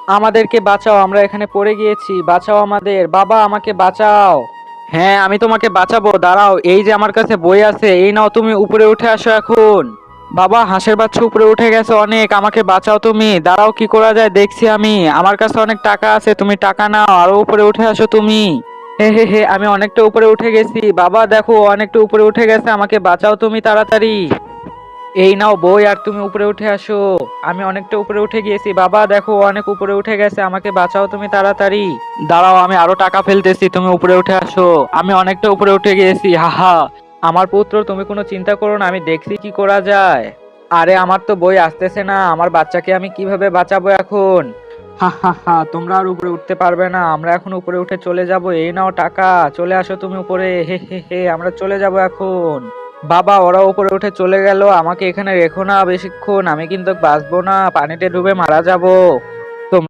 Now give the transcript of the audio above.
আমাদেরকে বাঁচাও, আমরা এখানে পড়ে গিয়েছি, বাঁচাও আমাদের, বাবা আমাকে বাঁচাও। হ্যাঁ আমি তোমাকে বাঁচাবো, দাঁড়াও, এই যে আমার কাছে বই আছে, এই নাও, তুমি উপরে উঠে আসো এখন। বাবা হাঁসের বাচ্চা উপরে উঠে গেছে অনেক, আমাকে বাঁচাও তুমি, দাঁড়াও কি করা যায় দেখছি আমি, আমার কাছে অনেক টাকা আছে, তুমি টাকা নাও, আরো উপরে উঠে আসো তুমি। হে হে হে, আমি অনেকটা উপরে উঠে গেছি, বাবা দেখো অনেকটা উপরে উঠে গেছে, আমাকে বাঁচাও তুমি তাড়াতাড়ি। এই নাও বই, আর তুমি উপরে উঠে আসো। আমি অনেকটা উপরে উঠে গিয়েছি, বাবা দেখো অনেক উপরে উঠে গেছে, আমাকে বাঁচাও তুমি তাড়াতাড়ি। দাঁড়াও আমি আরো টাকা ফেলতেছি, তুমি উপরে উঠে আসো। আমি অনেকটা উপরে উঠে গিয়েছি, হাহা। আমার পুত্র তুমি কোনো চিন্তা করো না, আমি দেখছি কি করা যায়। আরে আমার তো বই আসতেছে না, আমার বাচ্চাকে আমি কিভাবে বাঁচাবো এখন। হা হা হা, তোমরা আর উপরে উঠতে পারবে না, আমরা এখন উপরে উঠে চলে যাব, এই নাও টাকা, চলে আসো তুমি উপরে, হে হে হে, আমরা চলে যাব এখন। বাবা ওরা উপরে উঠে চলে গেল, আমাকে এখানে রেখো না বেশিক্ষণ, আমি কিন্তু বাঁচবো না, পানিতে ডুবে মারা যাব।